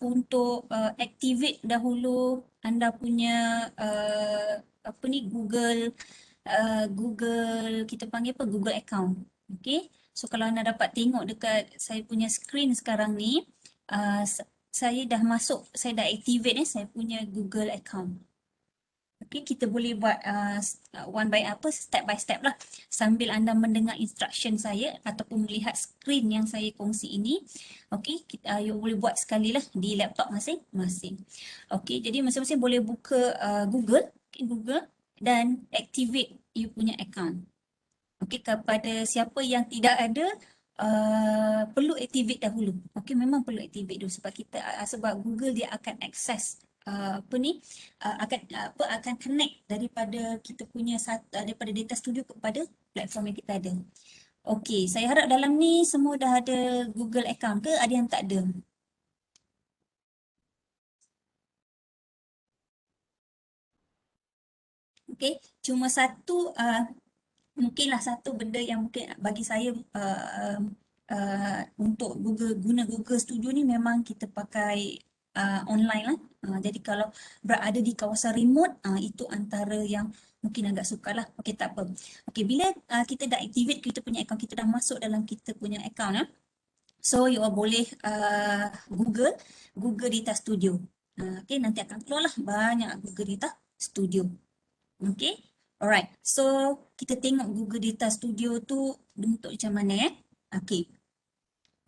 untuk activate dahulu anda punya apa ni Google kita panggil apa Google account. Okay. So kalau anda dapat tengok dekat saya punya screen sekarang ni, saya dah masuk, saya dah activate saya punya Google account. Okay, kita boleh buat one by step by step lah sambil anda mendengar instruction saya ataupun melihat screen yang saya kongsi ini. Okay, you boleh buat sekali lah di laptop masing-masing. Okay, jadi masing-masing boleh buka Google, Google dan activate you punya account. Okay, kepada siapa yang tidak ada, perlu activate dahulu. Okay, memang perlu activate dulu sebab sebab Google dia akan access akan connect daripada kita punya daripada data studio kepada platform yang kita ada. Okay, saya harap dalam ni semua dah ada Google account ke ada yang tak ada? Okay, cuma mungkinlah satu benda yang mungkin bagi saya untuk guna Google Studio ni memang kita pakai online lah. Jadi kalau berada di kawasan remote, itu antara yang mungkin agak sukar lah. Okey, tak apa. Okey, bila kita dah activate kita punya account, kita dah masuk dalam kita punya account. So you all boleh Google Data Studio. Okey, nanti akan keluar lah banyak Google Data Studio. Okay. Alright. So, kita tengok Google Data Studio tu bentuk macam mana Okay.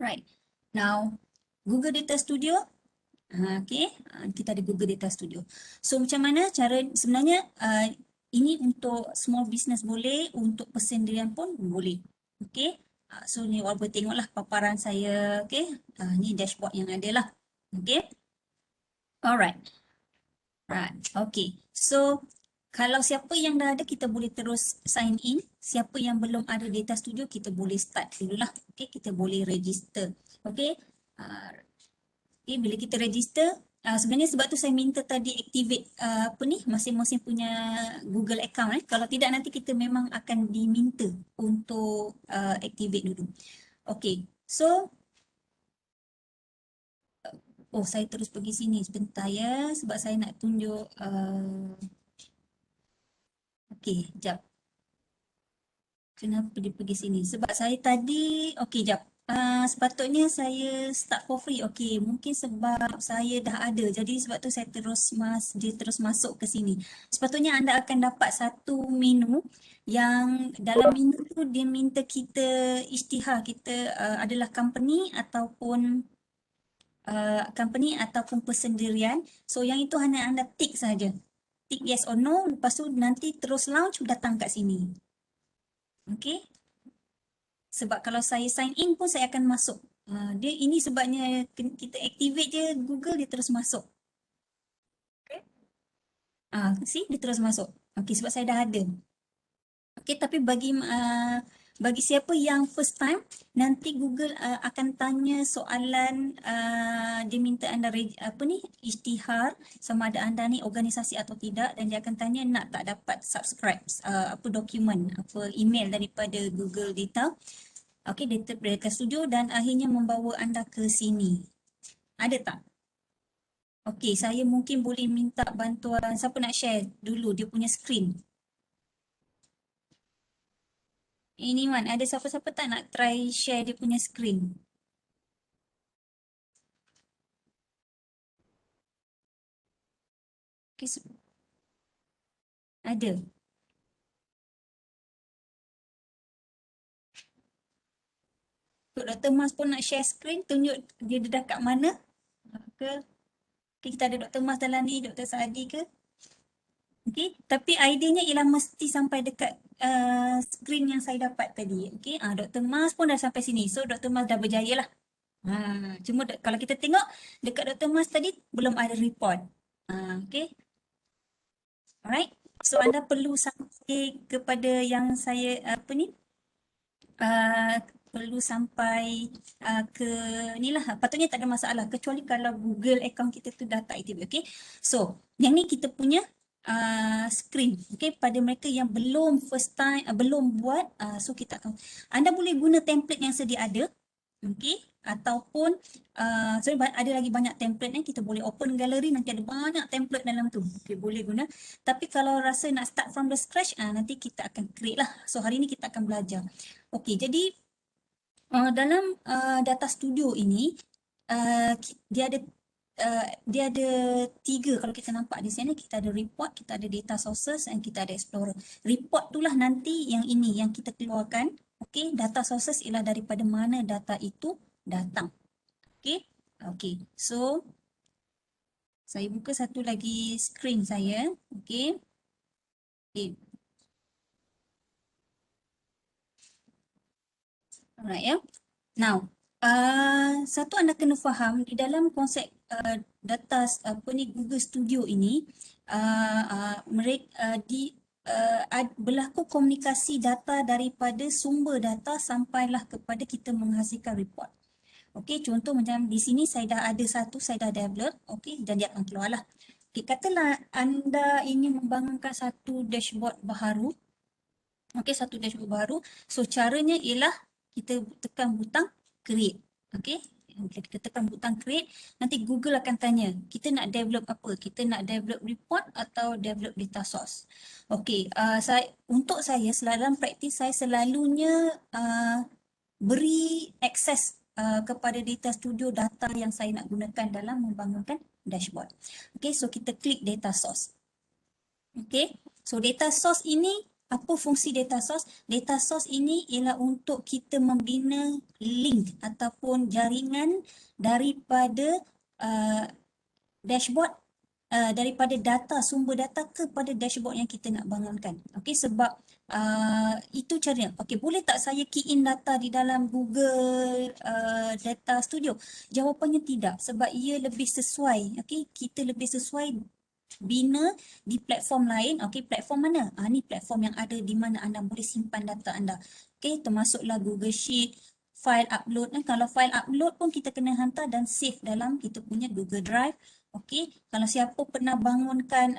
Right. Now, Google Data Studio. Okay. Kita ada Google Data Studio. So, macam mana cara sebenarnya ini untuk small business boleh, untuk persendirian pun boleh. Okay. So, ni orang boleh tengoklah paparan saya. Okay. Ni dashboard yang ada lah. Okay. Alright. Right. Okay. So, kalau siapa yang dah ada, kita boleh terus sign in. Siapa yang belum ada Data Studio, kita boleh start dululah. Okay, kita boleh register. Okay. Okay, bila kita register, sebenarnya sebab tu saya minta tadi activate masing-masing punya Google account. Kalau tidak, nanti kita memang akan diminta untuk activate dulu. Okay. So, saya terus pergi sini sebentar ya. Sebab saya nak tunjuk okay, jap. Kenapa dia pergi sini? Sebab saya tadi, okey jap. Sepatutnya saya start for free. Okey, mungkin sebab saya dah ada. Jadi sebab tu saya dia terus masuk ke sini. Sepatutnya anda akan dapat satu menu yang dalam menu tu dia minta kita isytihar kita adalah company ataupun persendirian. So yang itu hanya anda tick saja. Tick yes or no, lepas tu nanti terus launch datang kat sini. Okey. Sebab kalau saya sign in pun saya akan masuk. Dia ini sebabnya kita activate je Google dia terus masuk. Okay. See dia terus masuk. Okey sebab saya dah ada. Okey tapi bagi siapa yang first time nanti Google akan tanya soalan dia minta anda isytihar sama ada anda ni organisasi atau tidak dan dia akan tanya nak tak dapat subscribe dokumen email daripada Google Data. Okey, data studio dan akhirnya membawa anda ke sini. Ada tak? Okey, saya mungkin boleh minta bantuan. Siapa nak share dulu dia punya screen? Ini Man, ada siapa-siapa tak nak try share dia punya screen? Okey, ada. Untuk Dr. Mas pun nak share screen, tunjuk dia dah kat mana? Ke? Okay, kita ada Dr. Mas dalam ni, Dr. Saadi ke? Okey, tapi idenya ialah mesti sampai dekat screen yang saya dapat tadi. Okey, Dr. Mas pun dah sampai sini. So, Dr. Mas dah berjaya lah. Cuma kalau kita tengok dekat Dr. Mas tadi belum ada report. Okay. Alright. So, anda perlu sampai kepada yang saya uh, perlu sampai ke ni lah. Patutnya tak ada masalah kecuali kalau Google account kita tu dah tak aktif. Okay. So, yang ni kita punya screen. Okay. Pada mereka yang belum first time, belum buat, so kita akan, anda boleh guna template yang sedia ada. Okey, ataupun sebenarnya ada lagi banyak template ni, kita boleh open gallery, nanti ada banyak template dalam tu. Okey, boleh guna. Tapi kalau rasa nak start from the scratch, nanti kita akan create lah. So hari ni kita akan belajar. Okey, jadi dalam data studio ini dia ada tiga. Kalau kita nampak di sini, kita ada report, kita ada data sources dan kita ada explorer. Report tu lah nanti yang ini yang kita keluarkan. Okey, data sources ialah daripada mana data itu datang. Okey. Okey. So saya buka satu lagi screen saya. Okey. Okey. Alright ya. Now, satu anda kena faham di dalam konsep data Google Studio ini, mereka berlaku komunikasi data daripada sumber data sampailah kepada kita menghasilkan report. Okey, contoh macam di sini saya dah ada satu, saya dah develop, okey, dan dia akan keluarlah. Okey, katalah anda ingin membangunkan satu dashboard baharu. Okey, satu dashboard baru. So caranya ialah kita tekan butang create. Okey. Kita tekan butang create, nanti Google akan tanya, kita nak develop apa? Kita nak develop report atau develop data source? Okey, untuk saya dalam praktis saya selalunya beri akses kepada data studio data yang saya nak gunakan dalam membangunkan dashboard. Okey, so kita klik data source. Okey, so data source ini, apa fungsi data source? Data source ini ialah untuk kita membina link ataupun jaringan daripada dashboard, daripada data, sumber data kepada dashboard yang kita nak bangunkan. Okey, sebab itu caranya. Okey, boleh tak saya key in data di dalam Google Data Studio? Jawapannya tidak, sebab ia lebih sesuai. Okey, kita lebih sesuai bina di platform lain. Okey, platform mana? Ni platform yang ada di mana anda boleh simpan data anda. Okey, termasuklah Google Sheet, file upload. Kalau file upload pun kita kena hantar dan save dalam kita punya Google Drive. Okey, kalau siapa pernah bangunkan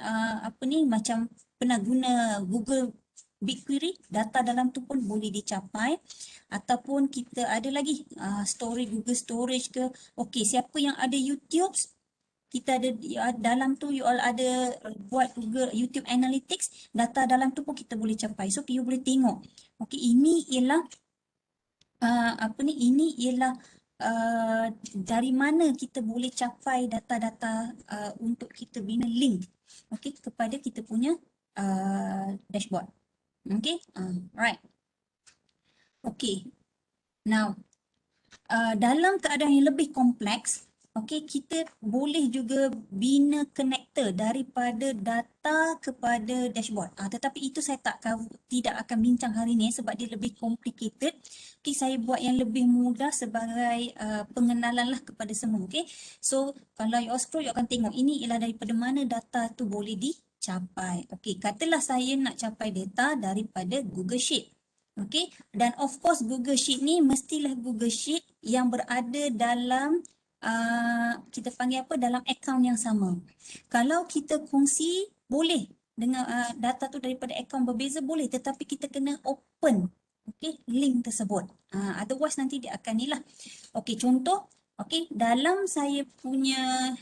macam pernah guna Google BigQuery, data dalam tu pun boleh dicapai. Ataupun kita ada lagi storage, Google Storage ke. Okey, siapa yang ada YouTube, kita ada dalam tu you all ada buat Google YouTube Analytics, data dalam tu pun kita boleh capai. So you boleh tengok. Okey, ini ialah ini ialah dari mana kita boleh capai data-data untuk kita bina link, okey, kepada kita punya dashboard. Okey, right. Okey. Now, dalam keadaan yang lebih kompleks, okey, kita boleh juga bina connector daripada data kepada dashboard. Tetapi itu saya tidak akan bincang hari ini sebab dia lebih complicated. Okey, saya buat yang lebih mudah sebagai pengenalan lah kepada semua. Okey, so kalau you all scroll, you akan tengok ini ialah daripada mana data tu boleh dicapai. Okey, katalah saya nak capai data daripada Google Sheet. Okey, dan of course Google Sheet ni mestilah Google Sheet yang berada dalam kita panggil apa, dalam akaun yang sama. Kalau kita kongsi boleh dengan data tu daripada akaun berbeza boleh, tetapi kita kena open, okey, link tersebut. Otherwise nanti dia akan ni lah. Okey, contoh, okey, dalam saya punya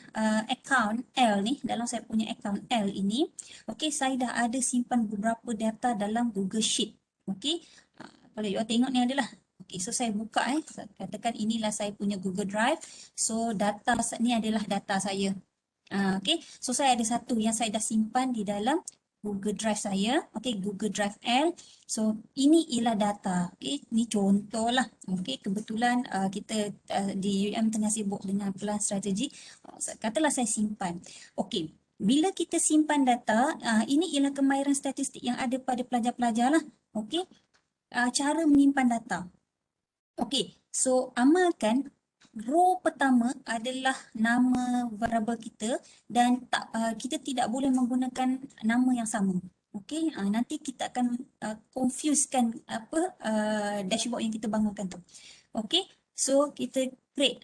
akaun L ni, dalam saya punya akaun L ini, okey, saya dah ada simpan beberapa data dalam Google Sheet. Okey, kalau you tengok ni adalah, okey, so saya buka katakan inilah saya punya Google Drive. So data ni adalah data saya. Okey, so saya ada satu yang saya dah simpan di dalam Google Drive saya. Okey, Google Drive L. So ini ialah data. Okey, ni contoh lah. Okey, kebetulan kita di UM tengah sibuk dengan pelan strategi. Katalah saya simpan. Okey, bila kita simpan data, ini ialah kemahiran statistik yang ada pada pelajar-pelajar lah. Okey, cara menyimpan data. Okey, so amalkan row pertama adalah nama variable kita dan kita tidak boleh menggunakan nama yang sama. Okey, nanti kita akan confusekan dashboard yang kita bangunkan tu. Okey, so kita create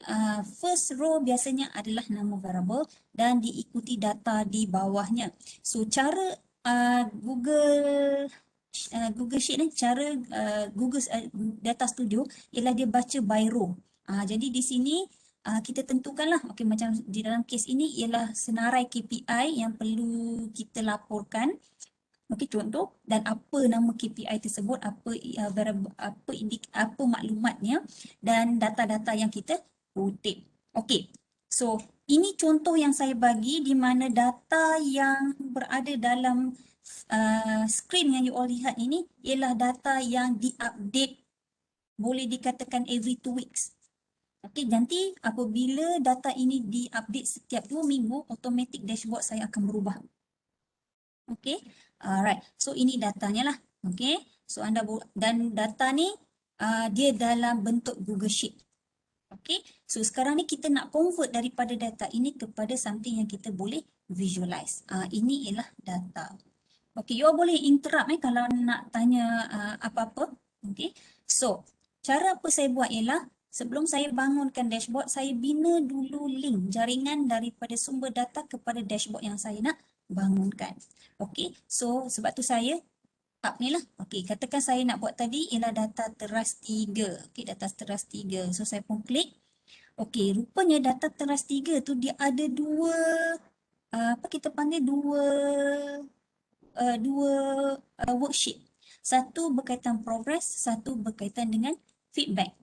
first row biasanya adalah nama variable dan diikuti data di bawahnya. So cara Google Sheet ni, cara Google Data Studio ialah dia baca by row. Jadi di sini kita tentukanlah, okey, macam di dalam kes ini ialah senarai KPI yang perlu kita laporkan. Okey, contoh, dan apa nama KPI tersebut, apa apa maklumatnya dan data-data yang kita kutip. Okey. So, ini contoh yang saya bagi di mana data yang berada dalam skrin yang you all lihat ini ialah data yang diupdate, boleh dikatakan every 2 weeks. Okey, nanti apabila data ini diupdate setiap 2 minggu, automatic dashboard saya akan berubah. Okey. Alright. So ini datanya lah. Okey. So dan data ni dia dalam bentuk Google Sheet. Okey. So sekarang ni kita nak convert daripada data ini kepada something yang kita boleh visualize. Ini ialah data. Okey, you all boleh interrupt kalau nak tanya apa-apa. Okey. So, cara apa saya buat ialah sebelum saya bangunkan dashboard, saya bina dulu link jaringan daripada sumber data kepada dashboard yang saya nak bangunkan. Okey, so sebab tu saya up ni lah. Okey, katakan saya nak buat tadi ialah data teras 3. Okey, data teras 3. So saya pun klik. Okey, rupanya data teras 3 tu dia ada dua, apa kita panggil, dua worksheet. Satu berkaitan progress, satu berkaitan dengan feedback.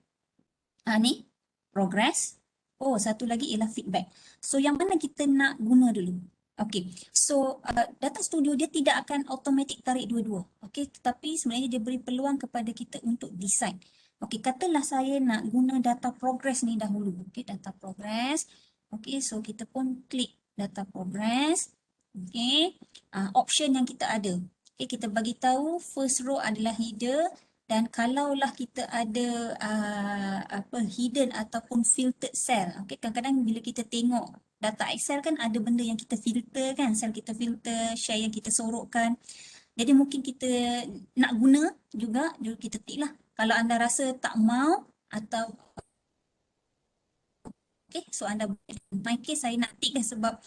Ni progress. Oh, satu lagi ialah feedback. So yang mana kita nak guna dulu? Okey, so data studio dia tidak akan automatic tarik dua-dua. Okey, tetapi sebenarnya dia beri peluang kepada kita untuk decide. Okey, katalah saya nak guna data progress ni dahulu. Okey, data progress. Okey, so kita pun klik data progress. Okey, option yang kita ada. Okey, kita bagi tahu first row adalah header. Dan kalaulah kita ada hidden ataupun filtered cell. Okey, kadang-kadang bila kita tengok data Excel kan ada benda yang kita filter kan, sel kita filter, share yang kita sorokkan. Jadi mungkin kita nak guna juga kita tik lah. Kalau anda rasa tak mau atau so anda my case saya nak tik lah sebab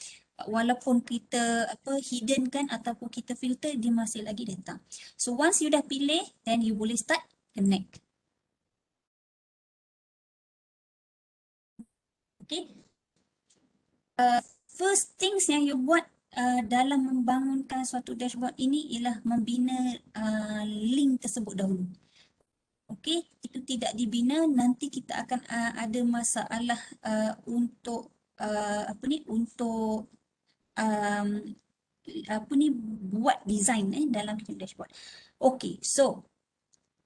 walaupun kita hidden kan ataupun kita filter, dia masih lagi datang. So once you dah pilih, then you boleh start connect. Okay. First things yang you buat dalam membangunkan suatu dashboard ini ialah membina link tersebut dahulu. Okey, itu tidak dibina, nanti kita akan ada masalah untuk untuk buat design dalam dashboard. Okey, so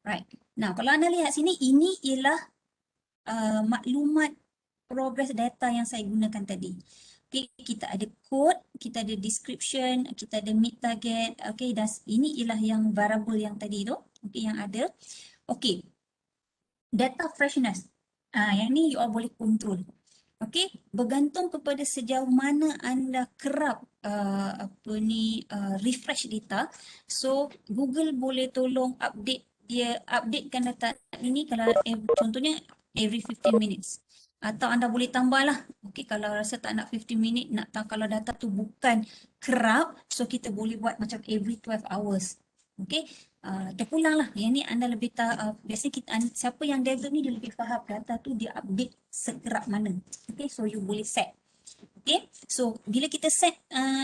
right. Now, kalau anda lihat sini, ini ialah maklumat progress data yang saya gunakan tadi. Okay, kita ada code, kita ada description, kita ada meet target. Okay, dan ini ialah yang variable yang tadi tu. Okay, yang ada. Okay, data freshness. Yang ni you all boleh control. Okay, bergantung kepada sejauh mana anda kerap refresh data. So, Google boleh tolong updatekan data ini kalau contohnya every 15 minutes. Atau anda boleh tambah lah. Okay, kalau rasa tak nak 15 minit, nak tahu kalau data tu bukan kerap, so kita boleh buat macam every 12 hours. Okay, terpulang lah. Yang ni anda lebih tahu, biasanya siapa yang develop ni dia lebih faham data tu dia update sekerap mana. Okay, so you boleh set. Okay, so bila kita set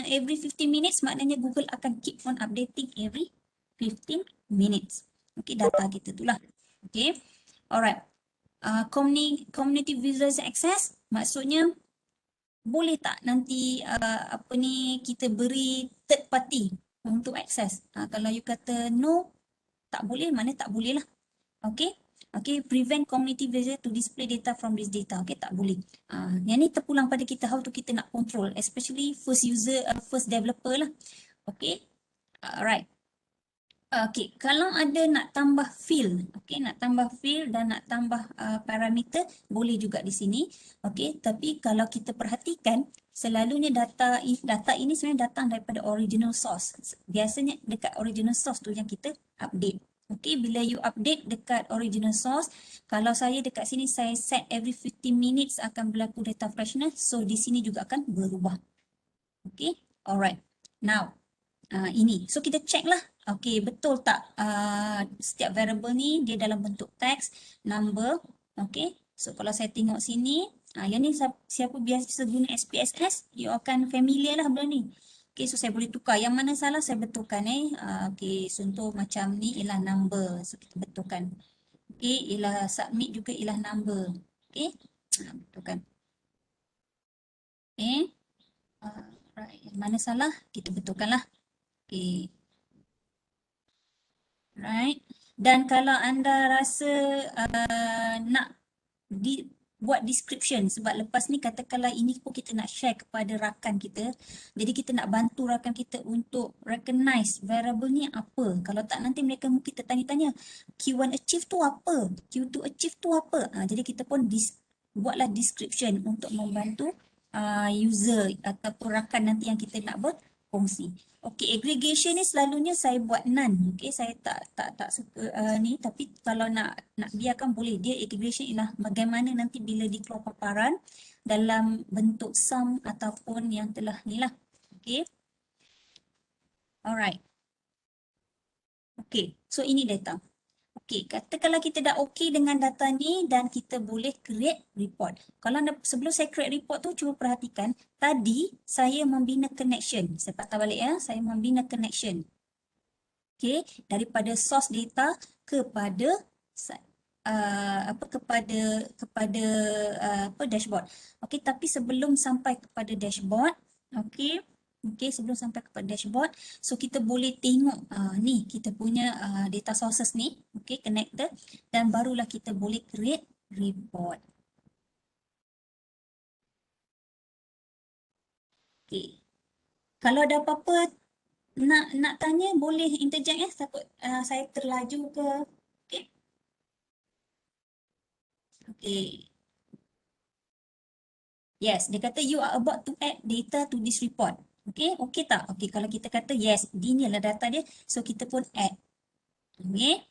every 15 minutes, maknanya Google akan keep on updating every 15 minutes. Okay, data kita tu lah. Okay, alright. Community visualization access, maksudnya boleh tak nanti kita beri third party untuk access. Kalau you kata no, tak boleh, mana tak boleh lah. Okay. Okay, prevent community user to display data from this data. Okay, tak boleh. Yang ni terpulang pada kita, how to kita nak control, especially first user, first developer lah. Okay, alright. Okay, kalau ada nak tambah field, okay, nak tambah field dan nak tambah parameter, boleh juga di sini. Okay, tapi kalau kita perhatikan, selalunya data ini sebenarnya datang daripada original source. Biasanya dekat original source tu yang kita update. Okay, bila you update dekat original source, kalau saya dekat sini saya set every 15 minutes akan berlaku data freshness, so di sini juga akan berubah. Okay, alright. Now, ini. So kita check lah. Okay, betul tak setiap variable ni dia dalam bentuk teks, number. Okay. So kalau saya tengok sini, yang ni siapa biasa guna SPSS, you akan familiar lah benda ni. Okay, so saya boleh tukar. Yang mana salah saya betulkan okay, contoh macam ni ialah number. So kita betulkan. Okay, ialah submit juga ialah number. Okay, betulkan. Okay, right. Yang mana salah, kita betulkan lah. Okay, right. Dan kalau anda rasa nak buat description, sebab lepas ni katakanlah ini pun kita nak share kepada rakan kita, jadi kita nak bantu rakan kita untuk recognize variable ni apa. Kalau tak nanti mereka mungkin tertanya-tanya, Q1 achieve tu apa, Q2 achieve tu apa. Jadi kita pun buatlah description untuk membantu user ataupun rakan nanti yang kita nak berkongsi. Okey, aggregation ni selalunya saya buat none. Okey, saya tak suka ni, tapi kalau nak biarkan boleh. Dia aggregation ialah bagaimana nanti bila dikeluar paparan dalam bentuk sum ataupun yang telah ni lah. Okey. Alright. Okey, so ini data. Okey, katakanlah kita dah okey dengan data ni dan kita boleh create report. Kalau sebelum saya create report tu, cuba perhatikan. Tadi saya membina connection. Saya patah balik ya. Saya membina connection. Okey, daripada source data kepada kepada dashboard. Okey, tapi sebelum sampai kepada dashboard, okey, sebelum sampai kepada dashboard, so kita boleh tengok ni kita punya data sources ni, okey, connector, dan barulah kita boleh create report. Okey. Kalau ada apa-apa nak tanya, boleh interject ya, takut saya terlaju ke. Okey. Okey. Yes, dia kata you are about to add data to this report. Okay, okay tak? Okay, kalau kita kata yes, ini adalah data dia, so kita pun add. Okay.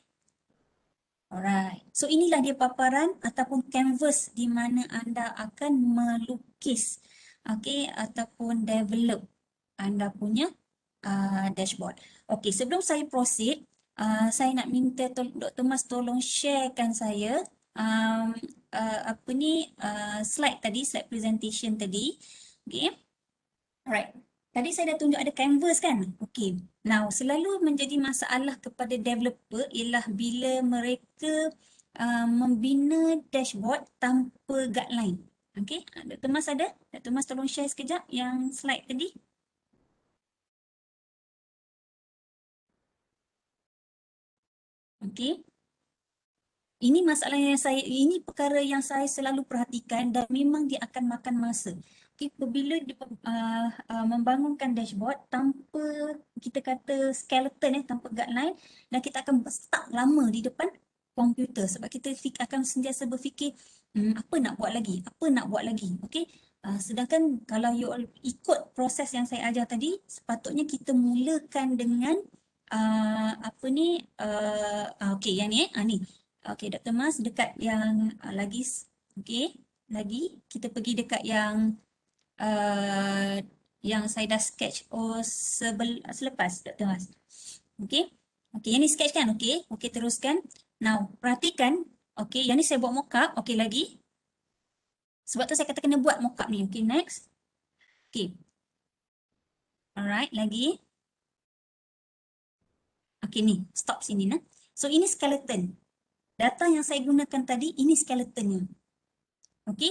Alright. So inilah dia paparan ataupun canvas di mana anda akan melukis, okay, ataupun develop anda punya dashboard. Okay, sebelum saya proceed, saya nak minta Dr. Mas tolong sharekan saya slide tadi, slide presentation tadi. Okay. Alright. Tadi saya dah tunjuk ada canvas kan? Okay. Now, selalu menjadi masalah kepada developer ialah bila mereka membina dashboard tanpa guideline. Okay. Dr. Mas ada? Dr. Mas tolong share sekejap yang slide tadi. Okay. Ini masalah yang ini perkara yang saya selalu perhatikan dan memang dia akan makan masa. Okay, apabila membangunkan dashboard tanpa kita kata skeleton tanpa guideline, dan kita akan stuck lama di depan komputer sebab kita akan sentiasa berfikir apa nak buat lagi, apa nak buat lagi. Okay. Sedangkan kalau you all ikut proses yang saya ajar tadi, sepatutnya kita mulakan dengan okay, yang ni ni. Okay, Dr. Mas dekat yang lagi, okay, lagi kita pergi dekat yang saya dah sketch selepas, Dr. Mas. Okay, okay, yang ni sketch kan? Okay, okay, teruskan. Now, perhatikan, okay, yang ni saya buat mockup, okay lagi. Sebab tu saya kata kena buat mockup ni, okay, next. Okay. Alright, lagi. Okay, ni, stop sini nah. So, ini skeleton. Data yang saya gunakan tadi, ini skeletonnya. Okey,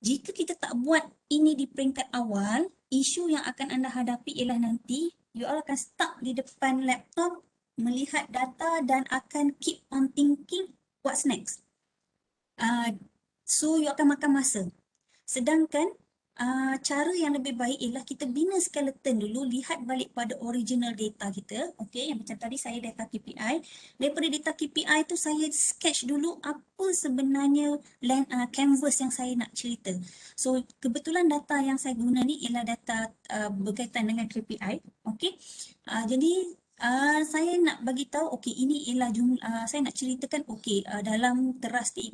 jika kita tak buat ini di peringkat awal, isu yang akan anda hadapi ialah nanti you all akan stuck di depan laptop melihat data dan akan keep on thinking what's next. So you akan makan masa. Sedangkan cara yang lebih baik ialah kita bina skeleton dulu, lihat balik pada original data kita. Okey, yang macam tadi saya data KPI. Daripada data KPI tu saya sketch dulu apa sebenarnya canvas yang saya nak cerita. So kebetulan data yang saya guna ni ialah data berkaitan dengan KPI. Okey. Jadi saya nak bagi tahu, okey, ini ialah jumlah, saya nak ceritakan, okey, dalam teras 3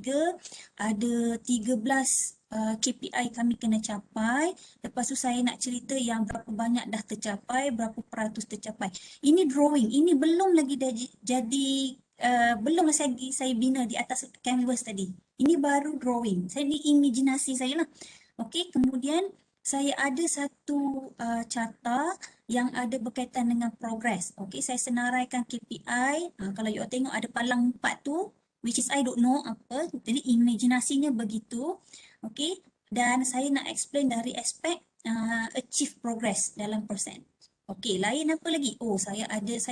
ada 13 KPI kami kena capai. Lepas tu saya nak cerita yang berapa banyak dah tercapai, berapa peratus tercapai. Ini drawing, ini belum lagi jadi belum saya bina di atas canvas tadi. Ini baru drawing. Saya ni imajinasi saya lah. Okey, kemudian saya ada satu carta yang ada berkaitan dengan progress. Okey, saya senaraikan KPI. Kalau you all tengok ada palang 4 tu, which is I don't know apa. Jadi imajinasinya begitu. Okey, dan saya nak explain dari aspek achieve progress dalam persen. Okey, lain apa lagi? Oh, saya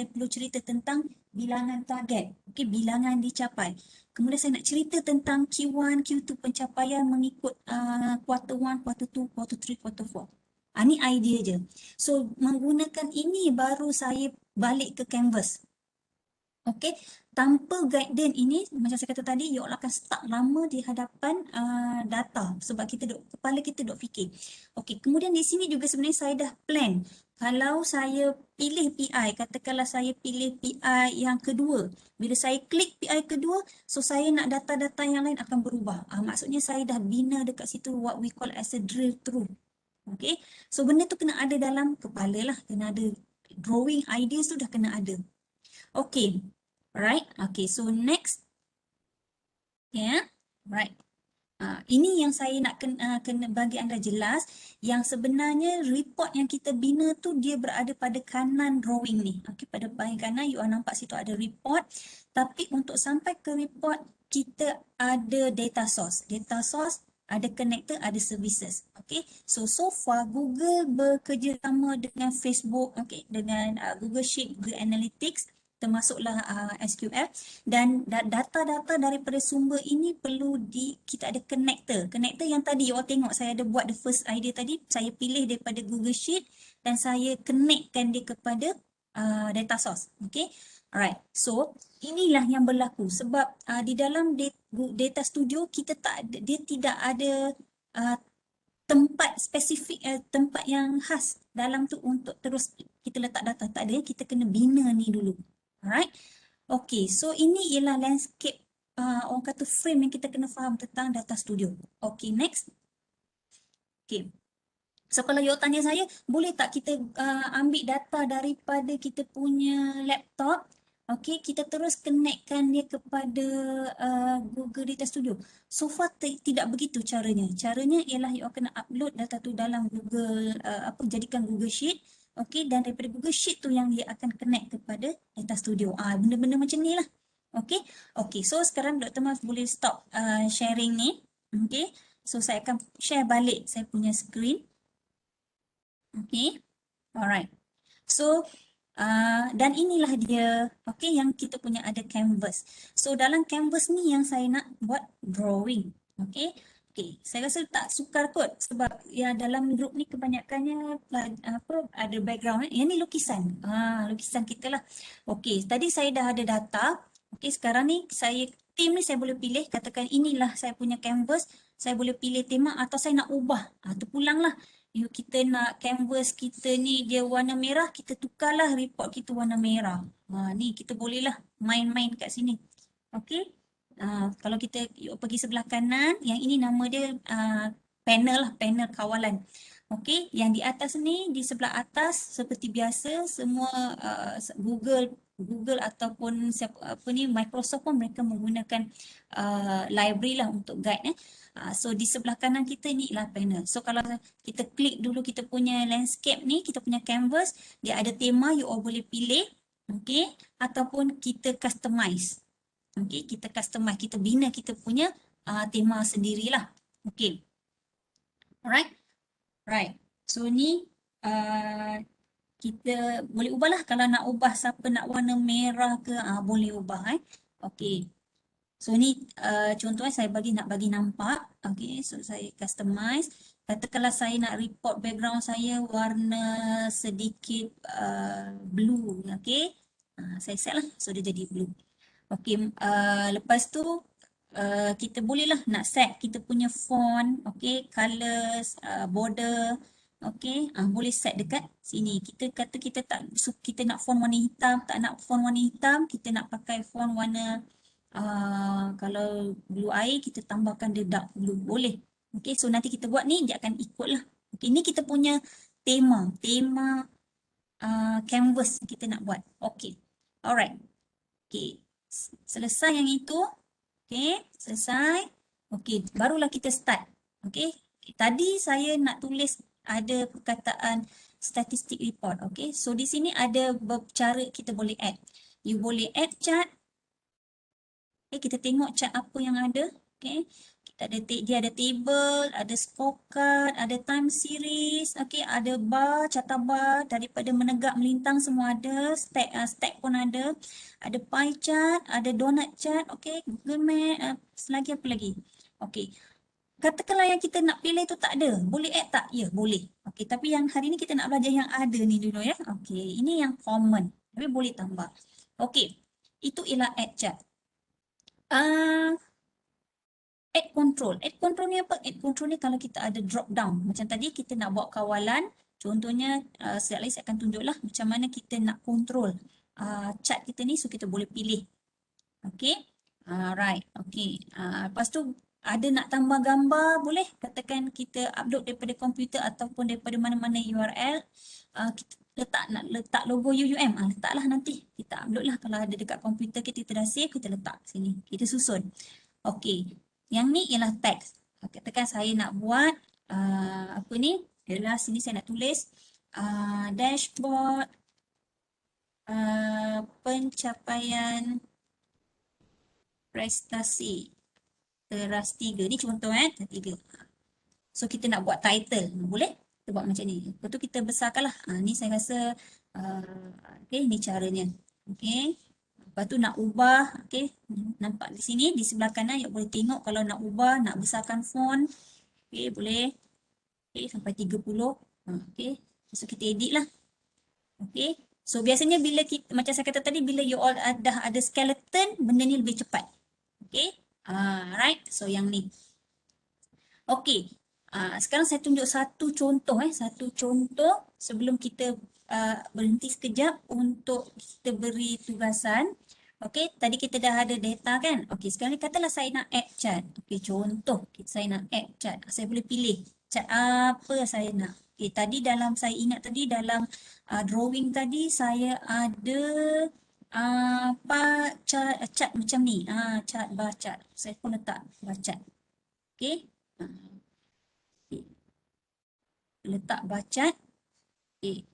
perlu cerita tentang bilangan target. Okey, bilangan dicapai. Kemudian saya nak cerita tentang Q1, Q2 pencapaian mengikut quarter 1, quarter 2, quarter 3, quarter 4. Ni idea je. So, menggunakan ini baru saya balik ke canvas. Okey, tanpa guidance ini, macam saya kata tadi, you all akan stuck lama di hadapan data sebab kepala kita duk fikir. Okey, kemudian di sini juga sebenarnya saya dah plan. Kalau saya pilih PI, katakanlah saya pilih PI yang kedua. Bila saya klik PI kedua, so saya nak data-data yang lain akan berubah. Maksudnya saya dah bina dekat situ what we call as a drill through. Okey, so benda tu kena ada dalam kepala lah. Kena ada drawing ideas tu dah kena ada. Okay, alright. Okay, so next, yeah, right. Ini yang saya nak kena bagi anda jelas, yang sebenarnya report yang kita bina tu dia berada pada kanan drawing ni. Okay, pada bahagian kanan you nampak situ ada report, tapi untuk sampai ke report kita ada data source. Data source ada connector, ada services. Okay, so far Google bekerjasama dengan Facebook, okay, dengan Google Sheet, Google Analytics, termasuklah SQL, dan data-data daripada sumber ini perlu kita ada connector. Connector yang tadi you all tengok saya ada buat the first idea tadi, saya pilih daripada Google Sheet dan saya connectkan dia kepada data source. Okay, alright. So inilah yang berlaku sebab di dalam data studio kita dia tidak ada tempat spesifik, tempat yang khas dalam tu untuk terus kita letak data. Tak ada, kita kena bina ni dulu. Alright. Okay, so ini ialah landscape, orang kata frame yang kita kena faham tentang data studio. Okay, next. Okay. So kalau you tanya saya, boleh tak kita ambil data daripada kita punya laptop, okay, kita terus connectkan dia kepada Google Data Studio. So far tidak begitu caranya. Caranya ialah you kena upload data tu dalam Google, jadikan Google Sheet. Okay, dan daripada Google Sheet tu yang dia akan connect kepada Data Studio. Benda-benda macam ni lah. Okay, okay. So sekarang Dr. Mas boleh stop sharing ni. Okay, so saya akan share balik saya punya screen. Okay, alright. So, dan inilah dia, okay, yang kita punya ada canvas. So, dalam canvas ni yang saya nak buat drawing. Okay, okay. Saya rasa tak sukar kot sebab ya dalam group ni kebanyakannya ada background. Yang ni lukisan. Lukisan kita lah. Okay, tadi saya dah ada data. Okay, sekarang ni tim ni saya boleh pilih. Katakan inilah saya punya canvas. Saya boleh pilih tema atau saya nak ubah. Terpulang lah. Kita nak canvas kita ni dia warna merah, kita tukarlah report kita warna merah. Ni kita bolehlah main-main kat sini. Okey. Kalau kita pergi sebelah kanan, yang ini nama dia panel lah, panel kawalan. Okey, yang di atas ni, di sebelah atas seperti biasa semua Google ataupun Microsoft pun mereka menggunakan library lah untuk guide. So di sebelah kanan kita ni ialah panel. So kalau kita klik dulu kita punya landscape ni, kita punya canvas, dia ada tema, you all boleh pilih. Okay, ataupun kita customize. Okay, kita customize, kita bina kita punya tema sendirilah. Okay, alright. Right. So ni kita boleh ubahlah. Kalau nak ubah siapa nak warna merah ke, boleh ubah. Okay. So ni contohnya saya nak bagi nampak. Okay, so saya customize. Katakanlah saya nak report background saya warna sedikit blue. Okay, saya set lah. So dia jadi blue. Okay, lepas tu kita bolehlah nak set kita punya font. Okay, colors, border. Okay, boleh set dekat sini. Kita kata kita nak font warna hitam, tak nak font warna hitam, kita nak pakai font warna kalau blue air kita tambahkan dia dark blue, boleh. Okay, so nanti kita buat ni dia akan ikut lah. Okay, ni kita punya tema canvas kita nak buat. Okay, alright. Okay, selesai yang itu. Okay, selesai. Okey, barulah kita start. Okey. Tadi saya nak tulis ada perkataan statistic report. Okey. So di sini ada cara kita boleh add. You boleh add chart. Okay, kita tengok chart apa yang ada. Okay. Kita ada dia ada table, ada scorecard, ada time series, okay, ada bar, carta bar daripada menegak melintang semua ada, stack pun ada pie chart, ada donut chart, okay, Google Map, selagi apa lagi? Okay. Katakanlah yang kita nak pilih tu tak ada. Boleh add tak? Ya, boleh. Okey, tapi yang hari ni kita nak belajar yang ada ni dulu ya. Okey, ini yang common. Tapi boleh tambah. Okey, itu ialah add chart. Uh, add control. Add control ni apa? Add control ni kalau kita ada drop down. Macam tadi kita nak buat kawalan. Contohnya, sekejap lagi saya akan tunjuklah macam mana kita nak control chart kita ni. So, kita boleh pilih. Okey. Right. Okey. Lepas tu ada nak tambah gambar boleh. Katakan kita upload daripada komputer ataupun daripada mana-mana URL. Kita nak letak logo UUM. Letaklah nanti. Kita upload lah. Kalau ada dekat komputer kita dah save, kita letak sini. Kita susun. Okey. Yang ni ialah teks. Katakan saya nak buat apa ni? Ialah sini saya nak tulis dashboard pencapaian prestasi teras 3. Ni contoh tiga. So kita nak buat title. Boleh? Kita buat macam ni. Lepas tu kita besarkanlah. Ni saya rasa okay, ni caranya. Okay. Lepas tu nak ubah. Okay. Nampak di sini di sebelah kanan you boleh tengok kalau nak ubah, nak besarkan font. Okay, boleh. Okay, sampai 30. Okay. So kita edit lah. Okay. So biasanya bila kita, macam saya kata tadi, bila you all dah ada skeleton, benda ni lebih cepat. Okay. Right. So yang ni. Okay. Sekarang saya tunjuk satu contoh. Satu contoh sebelum kita berhenti sekejap untuk kita beri tugasan. Okay. Tadi kita dah ada data kan. Okay. Sekarang ni katalah saya nak add chart. Okay. Contoh. Saya nak add chart. Saya boleh pilih chart apa saya nak. Okay. Tadi dalam, saya ingat tadi dalam drawing tadi saya ada chart macam ni. Chart bar chart. Saya pun letak bar chart. Okay. Letak bar chart. Okay.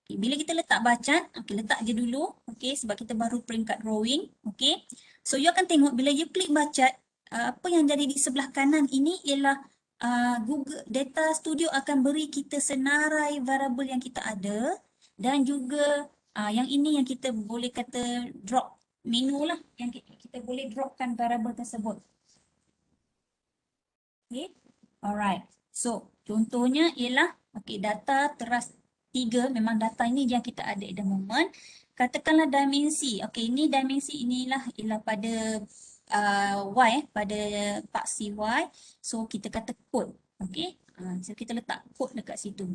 Bila kita letak bar chart, letak je dulu. Okay. Sebab kita baru print kat drawing. Okay. So you akan tengok bila you klik bar chart, apa yang jadi di sebelah kanan ini ialah Google Data Studio akan beri kita senarai variable yang kita ada dan juga yang ini yang kita boleh kata drop menu lah, yang kita boleh dropkan variable tersebut. Okay. Alright. So contohnya ialah data teras 3, memang data ini yang kita ada at the moment. Katakanlah dimensi. Ini dimensi ialah pada Y, pada paksi Y. So kita kata code. So kita letak code dekat situ.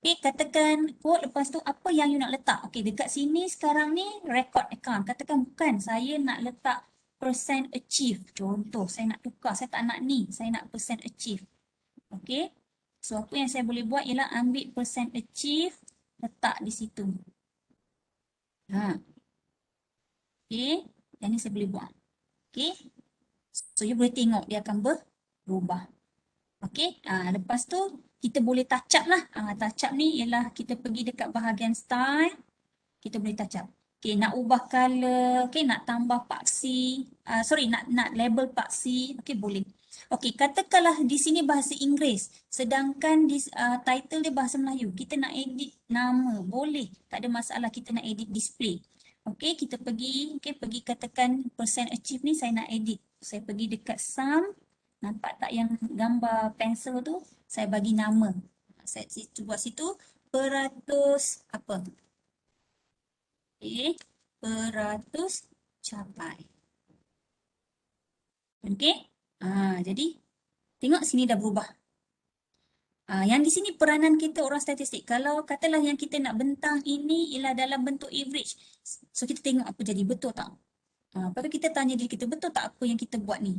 Katakan code, lepas tu apa yang you nak letak? Dekat sini sekarang ni record account. Katakan bukan, saya nak letak percent achieve. Contoh, saya nak tukar, saya tak nak ni, saya nak percent achieve. Okay. So apa yang saya boleh buat ialah ambil percent achieve, letak di situ. Okay. Yang ni saya boleh buat. Okay. So you boleh tengok dia akan berubah. Okay. Lepas tu kita boleh touch up lah. Touch up ni ialah kita pergi dekat bahagian style. Kita boleh touch up. Okay, nak ubah color. Okay, nak tambah paksi. Nak label paksi. Okay, boleh. Okay, katakanlah di sini bahasa Inggeris. Sedangkan di title dia bahasa Melayu. Kita nak edit nama. Boleh. Tak ada masalah kita nak edit display. Okay, kita pergi. Okay, pergi katakan percent achieve ni saya nak edit. Saya pergi dekat sum. Nampak tak yang gambar pensel tu? Saya bagi nama. Saya buat situ. Peratus apa? Okay. Peratus capai. Okay. Jadi tengok sini dah berubah. Yang di sini peranan kita orang statistik. Kalau katalah yang kita nak bentang ini ialah dalam bentuk average. So kita tengok apa jadi, betul tak? Lepas tu kita tanya diri kita, betul tak apa yang kita buat ni?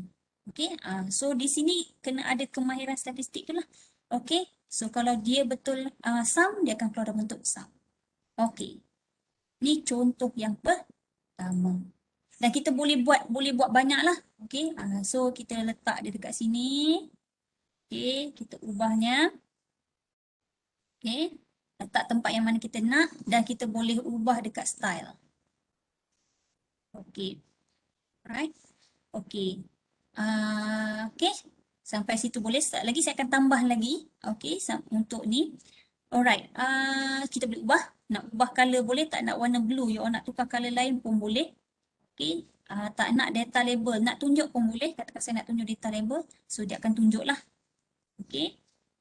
Okay. So di sini kena ada kemahiran statistik tu lah. Okay. So kalau dia betul sum, dia akan keluar dalam bentuk sum. Okay. Ni contoh yang pertama. Dan kita boleh buat banyak lah. Okey, so kita letak dia dekat sini. Okey, kita ubahnya. Okey, letak tempat yang mana kita nak dan kita boleh ubah dekat style. Okey, alright. Okey. Okey, sampai situ boleh. Sekejap lagi saya akan tambah lagi. Okey, untuk ni. Alright, kita boleh ubah. Nak ubah color boleh, tak nak warna blue. You nak tukar color lain pun boleh. Okey, tak nak data label, nak tunjuk pun boleh. Katakan saya nak tunjuk data label. So, dia akan tunjuk lah. Okey.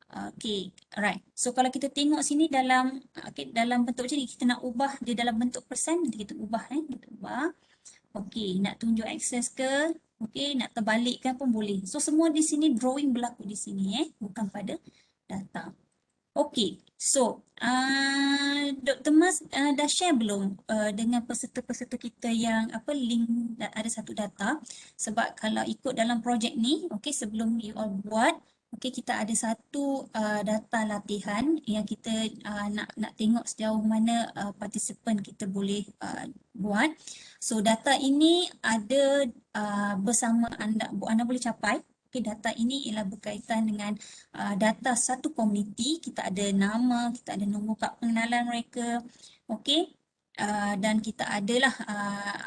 Okey, alright. So kalau kita tengok sini dalam dalam bentuk macam ni, kita nak ubah dia dalam bentuk persen, nanti kita ubah kita ubah. Okey, nak tunjuk akses ke? Okey, nak terbalikkan pun boleh. So semua di sini drawing berlaku di sini bukan pada data. Okey, so Dr. Mas dah share belum dengan peserta-peserta kita yang link ada satu data, sebab kalau ikut dalam projek ni, okey, sebelum you all buat, okey, kita ada satu data latihan yang kita nak tengok sejauh mana participant kita boleh buat. So data ini ada bersama anda boleh capai. Okay, data ini ialah berkaitan dengan data satu komuniti. Kita ada nama, kita ada nombor kad pengenalan mereka, okey. Dan kita adalah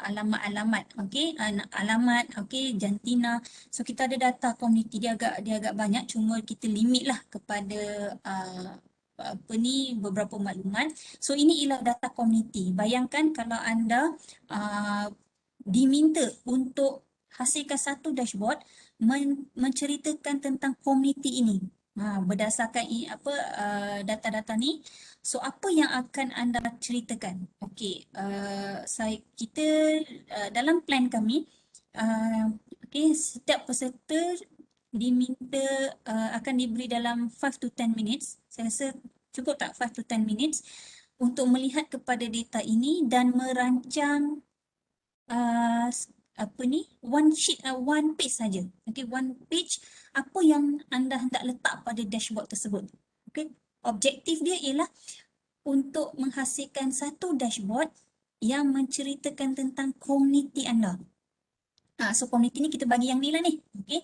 alamat-alamat, okey, alamat, okey, jantina. So kita ada data komuniti, dia agak banyak, cuma kita limit lah kepada beberapa maklumat. So ini ialah data komuniti. Bayangkan kalau anda diminta untuk hasilkan satu dashboard menceritakan tentang komuniti ini. Berdasarkan data-data ni, so apa yang akan anda ceritakan? Okey, kita dalam plan kami, okey, setiap peserta diminta akan diberi dalam 5 to 10 minutes. Saya rasa cukup tak 5 to 10 minutes untuk melihat kepada data ini dan merancang one sheet, one page saja. Okey, one page apa yang anda hendak letak pada dashboard tersebut. Okey, objektif dia ialah untuk menghasilkan satu dashboard yang menceritakan tentang komuniti anda. So komuniti ni kita bagi yang ni lah ni. Okey.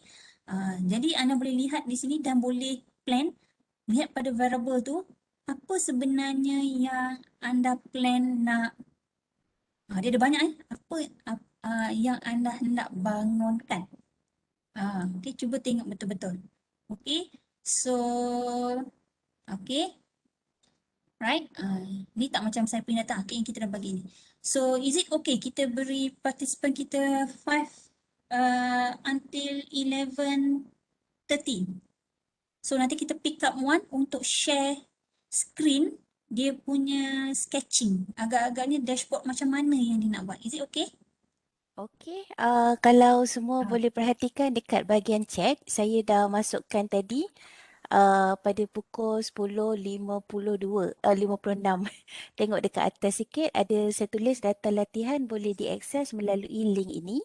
Jadi anda boleh lihat di sini dan boleh plan, lihat pada variable tu apa sebenarnya yang anda plan nak. Dia ada banyak apa yang anda hendak bangunkan. Okay, cuba tengok betul-betul. Okay, so okay, right. Ni tak macam saya punya data. Okay, yang kita dah bagi ni. So is it okay kita beri participant kita 5 until 11:30. So nanti kita pick up one untuk share screen dia punya sketching. Agak-agaknya dashboard macam mana yang dia nak buat. Is it okay? Okey, kalau semua Ah. boleh perhatikan dekat bahagian chat, saya dah masukkan tadi pada pukul 10.52, 56. Tengok dekat atas sikit ada saya tulis data latihan boleh diakses melalui link ini.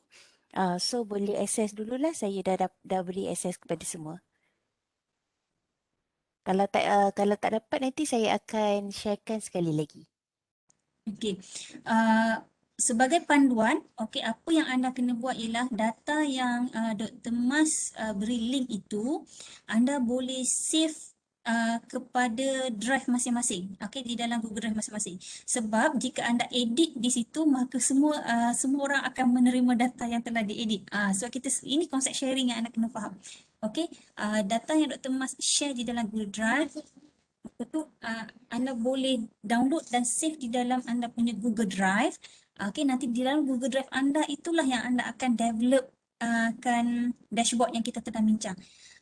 So boleh akses dululah, saya dah beri akses kepada semua. Kalau tak dapat nanti saya akan sharekan sekali lagi. Okey. Sebagai panduan, okey, apa yang anda kena buat ialah data yang Dr. Mas beri link itu, anda boleh save kepada drive masing-masing. Okey, di dalam Google Drive masing-masing. Sebab jika anda edit di situ, maka semua orang akan menerima data yang telah diedit. So ini konsep sharing yang anda kena faham. Okey, data yang Dr. Mas share di dalam Google Drive, itu anda boleh download dan save di dalam anda punya Google Drive. Okey, nanti di dalam Google Drive anda itulah yang anda akan develop kan dashboard yang kita tengah bincang.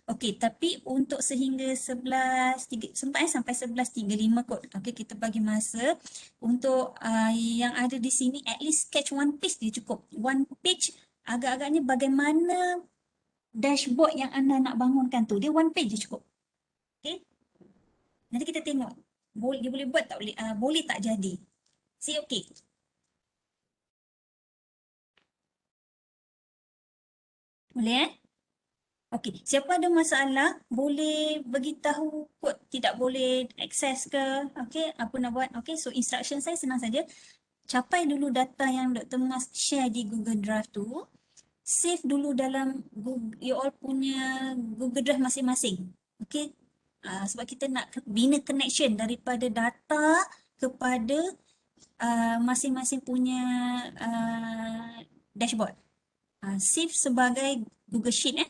Okey, tapi untuk sehingga 11.3 sempat sampai 11.35 kot. Okey, kita bagi masa untuk yang ada di sini at least sketch one page dia cukup. One page agak-agaknya bagaimana dashboard yang anda nak bangunkan tu. Dia one page dia cukup. Okey. Nanti kita tengok dia boleh buat tak, boleh tak jadi. See, okay. Boleh Okey, siapa ada masalah boleh beritahu kod tidak boleh akses ke, okey, apa nak buat. Okey, so instruction saya senang saja. Capai dulu data yang Dr. Mas share di Google Drive tu. save dulu dalam you all punya Google Drive masing-masing. Okay. Sebab kita nak bina connection daripada data kepada masing-masing punya dashboard. Save sebagai Google Sheet